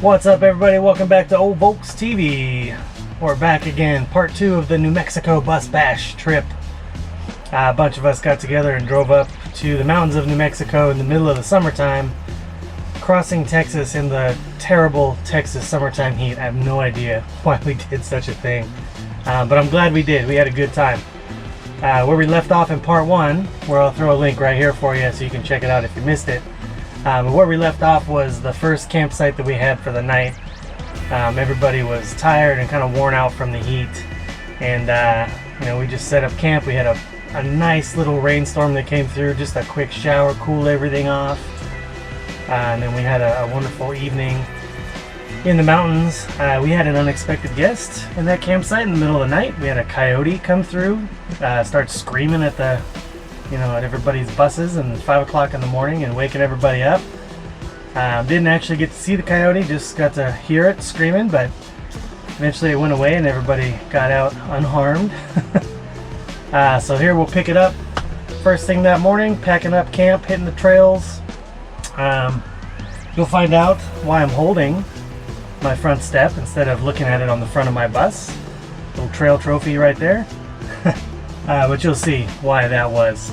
What's up, everybody? Welcome back to Old Volks TV. We're back again, part 2 of the New Mexico bus bash trip. A bunch of us got together and drove up to the mountains of New Mexico in the middle of the summertime, crossing Texas in the terrible Texas summertime heat. I have no idea why we did such a thing, but I'm glad we did. We had a good time. Where we left off in part 1, where I'll throw a link right here for you so you can check it out if you missed it. Where we left off was the first campsite that we had for the night. Everybody was tired and kind of worn out from the heat, and we just set up camp. We had a nice little rainstorm that came through, just a quick shower, cool everything off, and then we had a wonderful evening in the mountains. We had an unexpected guest in that campsite in the middle of the night. We had a coyote come through, start screaming at at everybody's buses and 5 o'clock in the morning and waking everybody up. Didn't actually get to see the coyote, just got to hear it screaming, but eventually it went away and everybody got out unharmed. So here we'll pick it up first thing that morning, packing up camp, hitting the trails. You'll find out why I'm holding my front step instead of looking at it on the front of my bus. Little trail trophy right there. But you'll see why that was.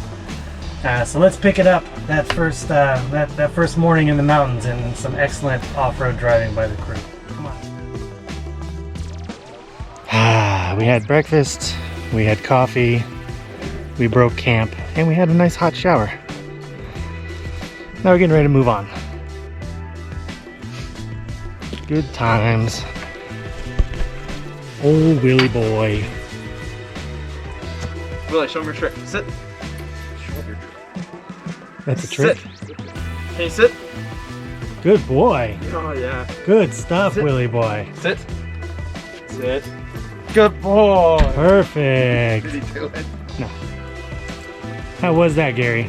So let's pick it up that first morning in the mountains and some excellent off-road driving by the crew. Come on. We had breakfast, we had coffee, we broke camp, and we had a nice hot shower. Now we're getting ready to move on. Good times. Old Willie boy. Willie, show me your trick. Sit. That's a trick? Sit. Can you sit? Good boy. Oh, yeah. Good stuff, Sit. Willie boy. Sit. Sit. Good boy. Perfect. Did he do it? No. How was that, Gary?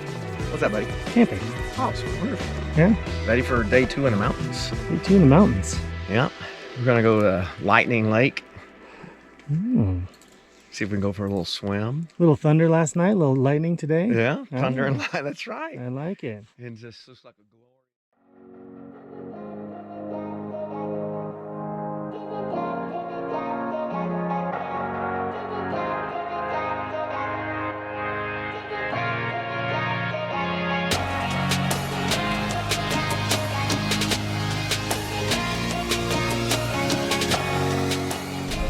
What's that, buddy? Camping. Oh, it's wonderful. Yeah? Ready for day 2 in the mountains. Day 2 in the mountains. Yeah. We're going to go to Lightning Lake. See if we can go for a little swim. Little thunder last night, little lightning today. Yeah, thunder Oh, and light. That's right. I like it. And just looks like a glory.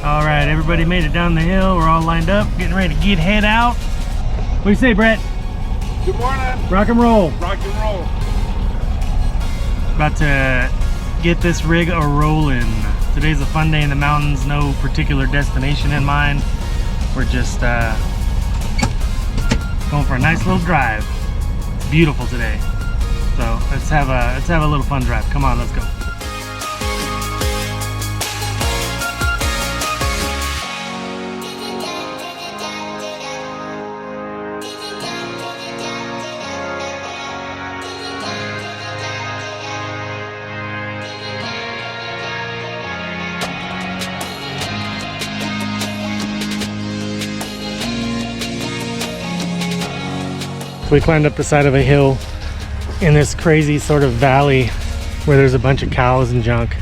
All right, everybody made it down the hill. We're all lined up, getting ready to head out. What do you say, Brett? Good morning. Rock and roll. Rock and roll. About to get this rig a-rolling. Today's a fun day in the mountains. No particular destination in mind. We're just going for a nice little drive. It's beautiful today, so let's have a little fun drive. Come on, let's go. So we climbed up the side of a hill in this crazy sort of valley where there's a bunch of cows and junk,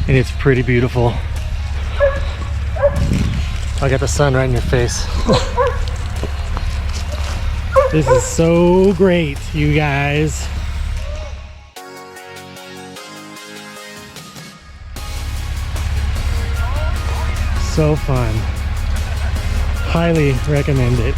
and it's pretty beautiful. I got the sun right in your face. This is so great, you guys. So fun. Highly recommend it.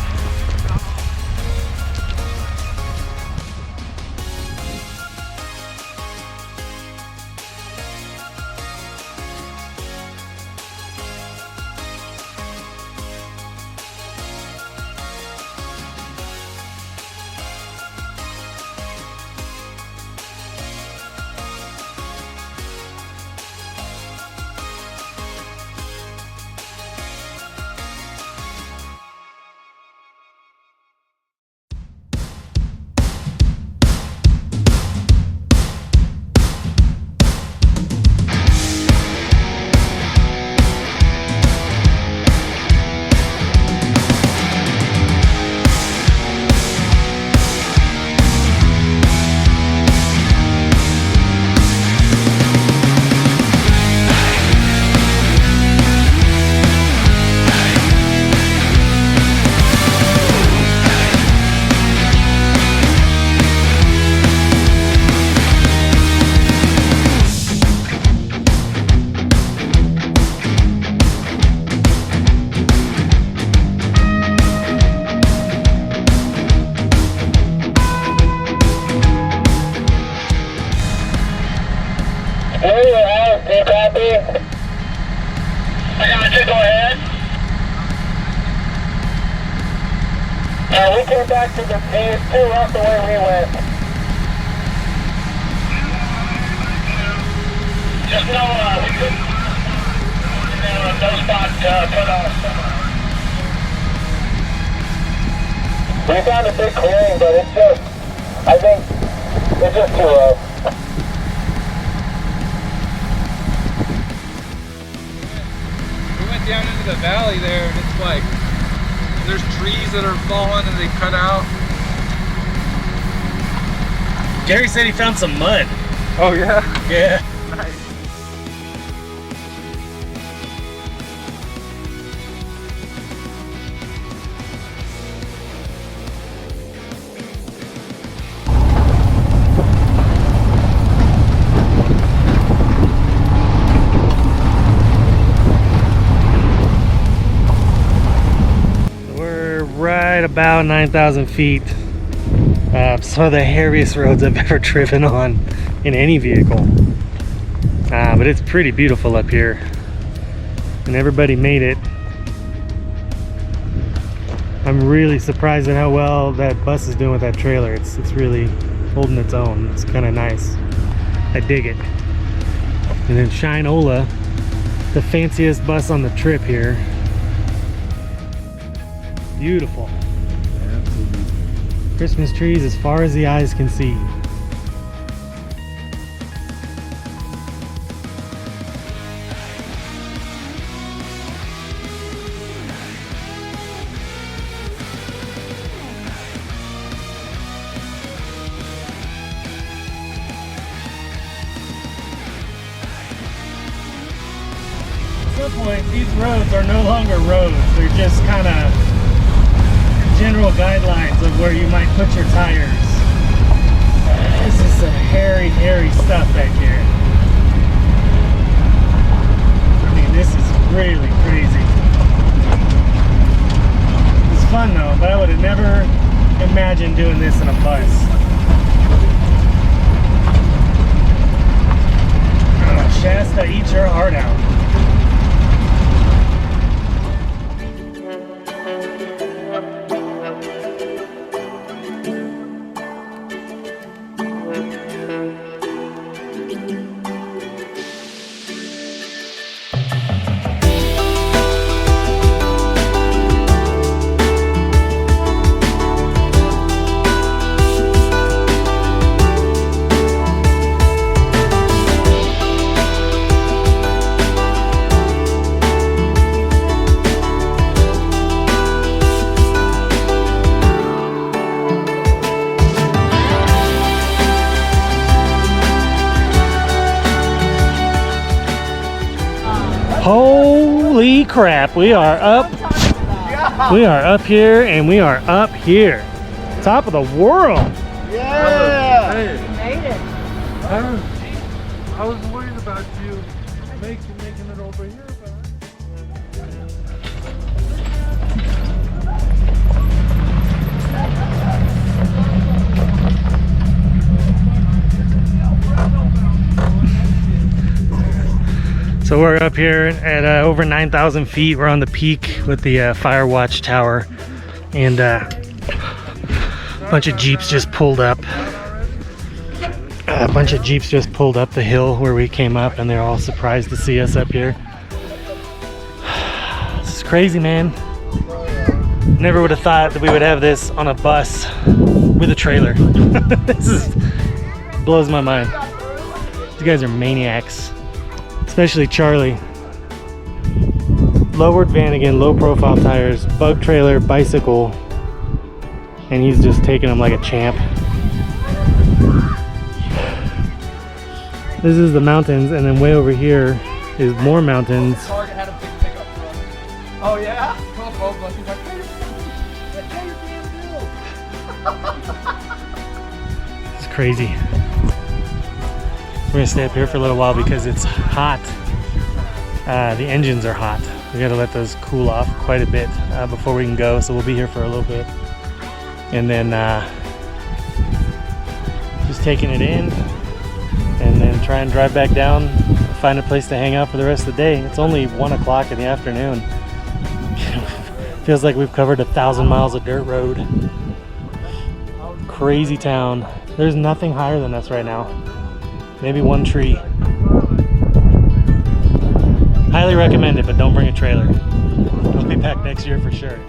copy. I got you, go ahead. We came back to the phase 2 off the way we went. Just know we couldn't no spot put off. We found a big clearing, but it's just, I think, it's just too low. We went down into the valley there, and it's like there's trees that are falling and they cut out. Gary said he found some mud. Oh yeah? Yeah. Nice. We're right about 9,000 feet. Some of the hairiest roads I've ever driven on in any vehicle. But it's pretty beautiful up here. And everybody made it. I'm really surprised at how well that bus is doing with that trailer. It's really holding its own. It's kind of nice. I dig it. And then Shine-Ola, the fanciest bus on the trip here. Beautiful. Absolutely. Christmas trees as far as the eyes can see. At some point, these roads are no longer roads. They're just kind of general guidelines of where you might put your tires. This is some hairy, hairy stuff back here. I mean, this is really crazy. It's fun though, but I would have never imagined doing this in a bus. Oh, Shasta, eat your heart out. Holy crap, we are up here and we are up here. Top of the world. Yeah! You made it. I was worried about you making it over here, but So we're up here at over 9,000 feet. We're on the peak with the fire watch tower, and a bunch of Jeeps just pulled up. A bunch of Jeeps just pulled up the hill where we came up, and they're all surprised to see us up here. This is crazy, man. Never would have thought that we would have this on a bus with a trailer. This blows my mind. You guys are maniacs. Especially Charlie. Lowered van again, low profile tires, bug trailer, bicycle, and he's just taking them like a champ. This is the mountains, and then way over here is more mountains. Target had a big pickup truck. Oh yeah? Oh, folks, he's like, pay your damn bill. It's crazy. We're gonna stay up here for a little while because it's hot. The engines are hot. We gotta let those cool off quite a bit before we can go, so we'll be here for a little bit. And then just taking it in, and then try and drive back down find a place to hang out for the rest of the day. It's only 1 o'clock in the afternoon. Feels like we've covered 1,000 miles of dirt road. Crazy town. There's nothing higher than us right now. Maybe one tree. Highly recommend it, but don't bring a trailer. I'll be back next year for sure.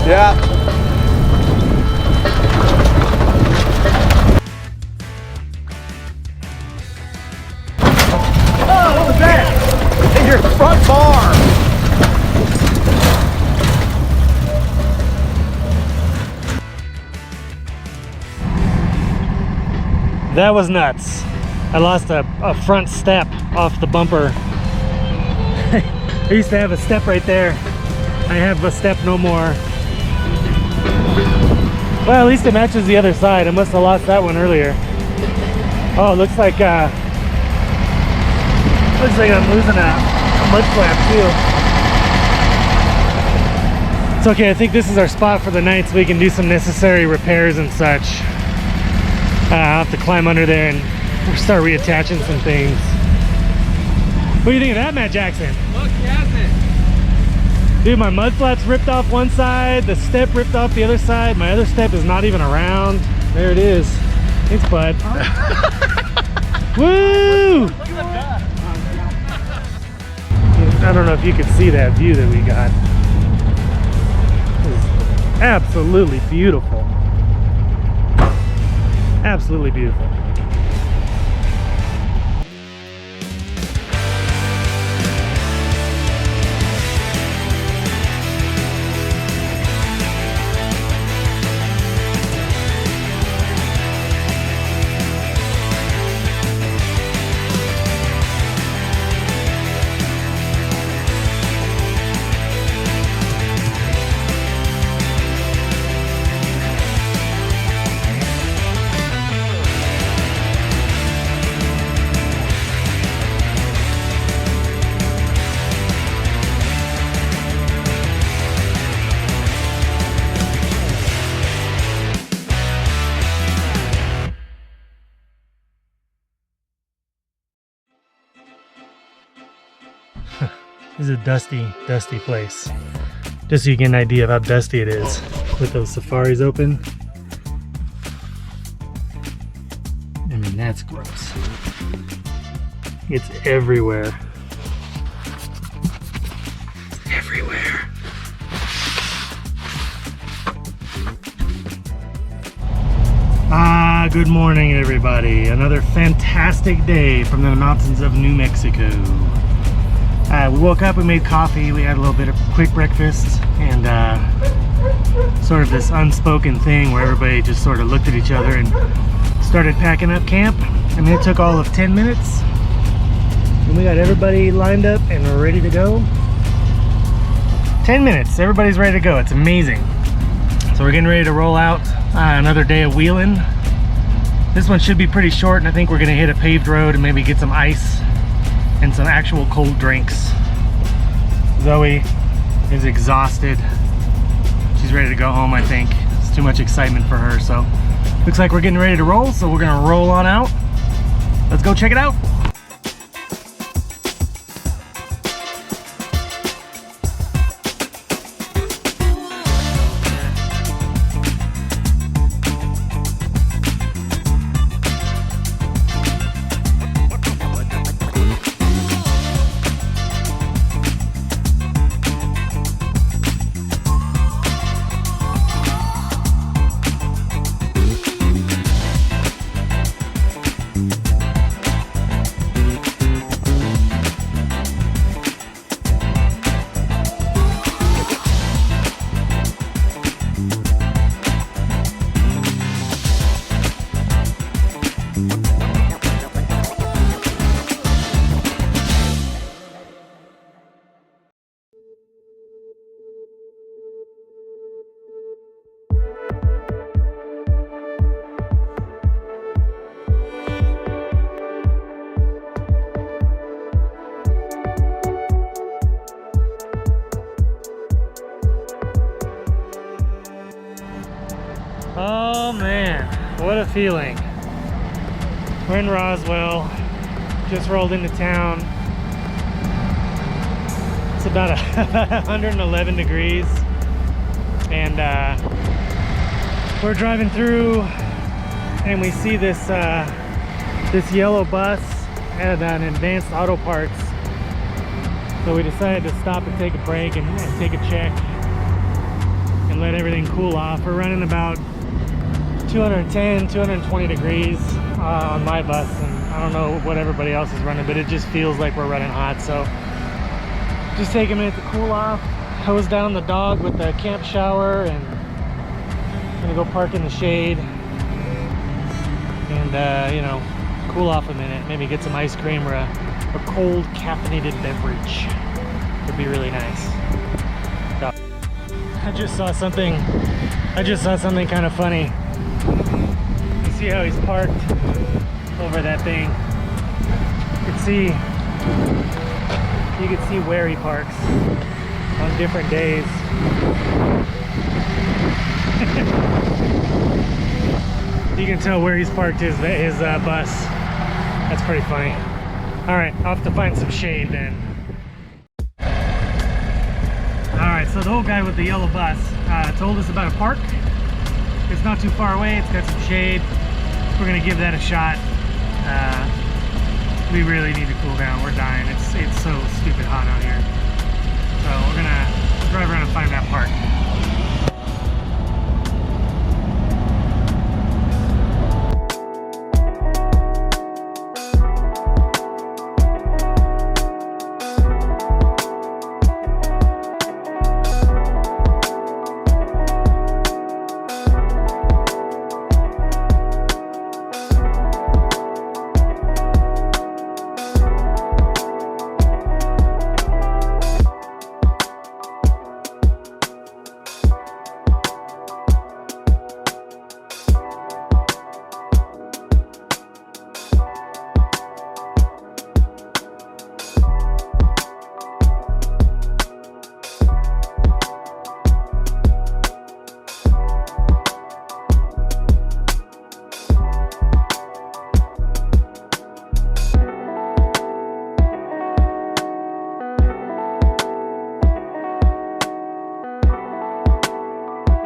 Yeah. Oh, what was that? In your front bar. That was nuts. I lost a front step off the bumper. I used to have a step right there. I have a step no more. Well, at least it matches the other side. I must have lost that one earlier. Oh, it looks like I'm losing a mud flap too. It's okay, I think this is our spot for the night so we can do some necessary repairs and such. I'll have to climb under there and start reattaching some things. What do you think of that, Matt Jackson? Look, he has it. Dude, my mud flaps ripped off one side, the step ripped off the other side. My other step is not even around. There it is. Thanks, bud. Woo! I don't know if you could see that view that we got. It was absolutely beautiful. Absolutely beautiful. This is a dusty, dusty place. Just so you get an idea of how dusty it is with those safaris open. I mean, that's gross. It's everywhere. It's everywhere. Good morning, everybody. Another fantastic day from the mountains of New Mexico. We woke up, we made coffee, we had a little bit of quick breakfast, and sort of this unspoken thing where everybody just sort of looked at each other and started packing up camp. I mean, it took all of 10 minutes, and we got everybody lined up and we're ready to go. 10 minutes, everybody's ready to go. It's amazing. So we're getting ready to roll out another day of wheeling. This one should be pretty short, and I think we're gonna hit a paved road and maybe get some ice and some actual cold drinks. Zoe is exhausted. She's ready to go home, I think. It's too much excitement for her, so looks like we're getting ready to roll, so we're gonna roll on out. Let's go check it out. Oh man, what a feeling. We're in Roswell, just rolled into town. It's about 111 degrees, and we're driving through and we see this this yellow bus at an advanced auto parts. So we decided to stop and take a break and take a check and let everything cool off. We're running about 210, 220 degrees on my bus, and I don't know what everybody else is running, but it just feels like we're running hot. So just take a minute to cool off, hose down the dog with the camp shower, and gonna go park in the shade and you know, cool off a minute, maybe get some ice cream or a cold caffeinated beverage. Would be really nice. I just saw something kind of funny. You see how he's parked over that thing? You can see where he parks on different days. You can tell where he's parked his bus. That's pretty funny. All right, I'll have to find some shade then. All right, so the old guy with the yellow bus told us about a park. It's not too far away, it's got some shade. We're gonna give that a shot. We really need to cool down, we're dying. It's so stupid hot out here. So we're gonna drive around and find that park.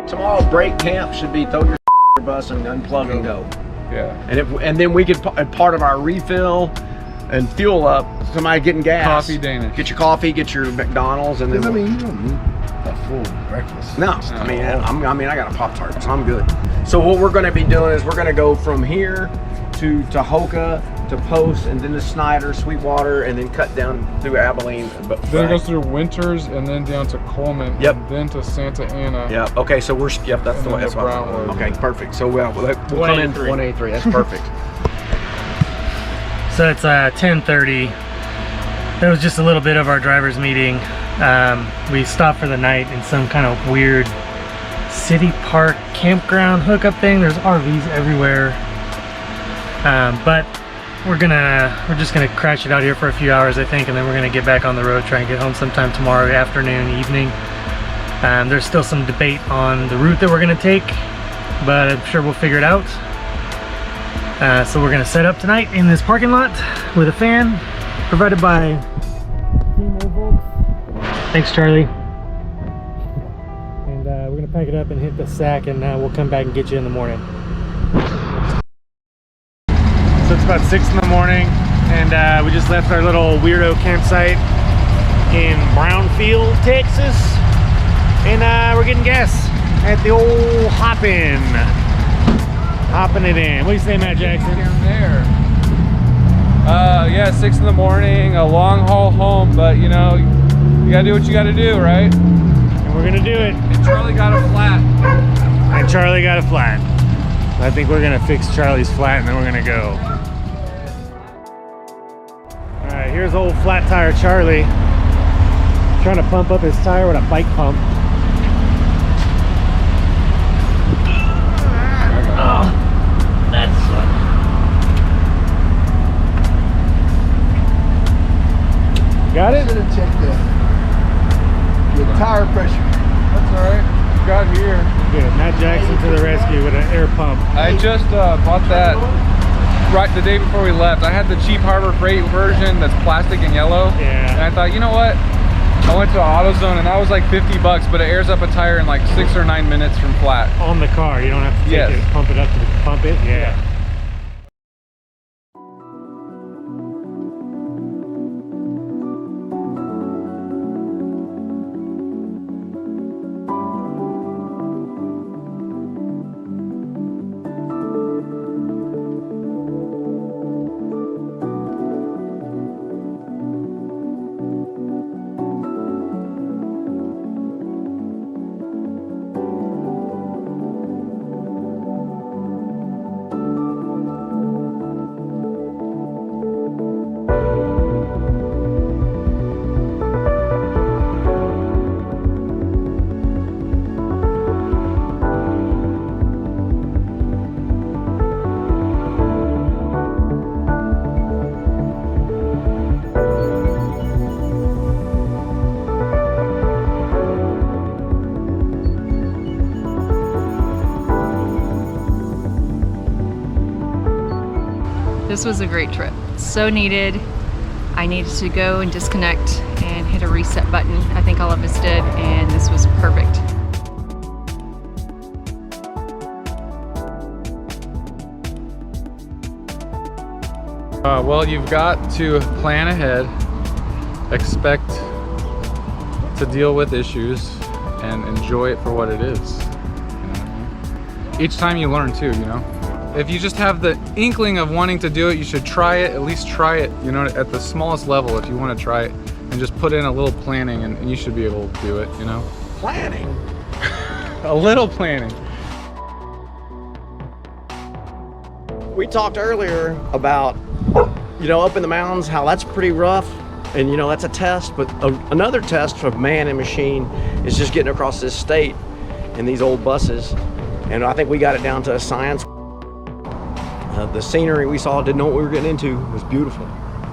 Tomorrow break camp should be throw your bus and unplug and go. Yeah. And then we could, part of our refill and fuel up, somebody getting gas. Coffee Danish. Get your coffee, get your McDonald's, and then. I mean, you don't need a full breakfast. No, I mean, I got a Pop-Tart, so I'm good. So what we're going to be doing is we're going to go from here to Tahoka, to Post, and then to Snyder, Sweetwater, and then cut down through Abilene. Then it goes through Winters and then down to Coleman. Yep. And then to Santa Ana. Yep. Okay, so that's the way. That's Brownwood. Okay, perfect. So we'll come in 183. That's perfect. So it's 10:30. That was just a little bit of our driver's meeting. We stopped for the night in some kind of weird city park campground hookup thing. There's RVs everywhere, but we're just gonna crash it out here for a few hours, I think, and then we're gonna get back on the road, try and get home sometime tomorrow afternoon, evening. There's still some debate on the route that we're gonna take, but I'm sure we'll figure it out. So we're gonna set up tonight in this parking lot with a fan provided by Team Old Volks. Thanks, Charlie. And we're gonna pack it up and hit the sack, and we'll come back and get you in the morning. So it's about 6 in the morning, and we just left our little weirdo campsite in Brownfield, Texas, and we're getting gas at the old hopping it in. What do you say, Matt Jackson? Down there. Yeah, 6 in the morning, a long haul home, but you know, you gotta do what you gotta do, right? And we're gonna do it. And Charlie got a flat. And Charlie got a flat. I think we're gonna fix Charlie's flat and then we're gonna go. All right, here's old flat tire Charlie. Trying to pump up his tire with a bike pump. Oh, that's fun. Got it? Should have checked the tire pressure. That's all right. got here. Good. Matt Jackson to the rescue with an air pump. I just bought that right the day before we left. I had the cheap Harbor Freight version that's plastic and yellow. Yeah. And I thought, you know what? I went to AutoZone and that was like 50 bucks, but it airs up a tire in like 6 or 9 minutes from flat. On the car, you don't have to take it, pump it up to pump it. Yeah. This was a great trip. So needed. I needed to go and disconnect and hit a reset button. I think all of us did, and this was perfect. Well, you've got to plan ahead, expect to deal with issues, and enjoy it for what it is. You know what I mean? Each time you learn too, you know? If you just have the inkling of wanting to do it, you should try it, at least try it, you know, at the smallest level if you want to try it, and just put in a little planning and you should be able to do it, you know? Planning? A little planning. We talked earlier about, you know, up in the mountains, how that's pretty rough. And, you know, that's a test. But another test of man and machine is just getting across this state in these old buses. And I think we got it down to a science. The scenery we saw, didn't know what we were getting into. It was beautiful.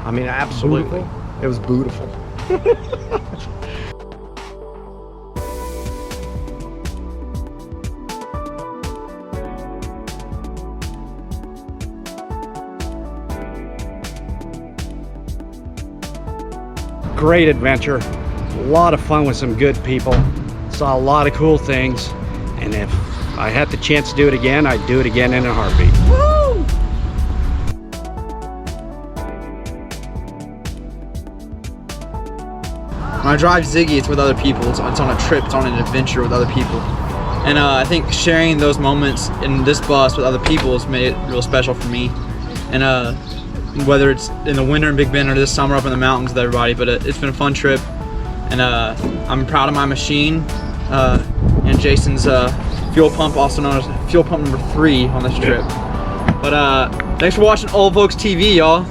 I mean, absolutely. Beautiful. It was beautiful. Great adventure, a lot of fun with some good people, saw a lot of cool things, and if I had the chance to do it again, I'd do it again in a heartbeat. Woo! When I drive Ziggy, it's with other people. It's on a trip, it's on an adventure with other people. And I think sharing those moments in this bus with other people has made it real special for me. And whether it's in the winter in Big Bend or this summer up in the mountains with everybody, but it's been a fun trip. And I'm proud of my machine and Jason's fuel pump, also known as fuel pump number 3 on this trip. But thanks for watching Old Volks TV, y'all.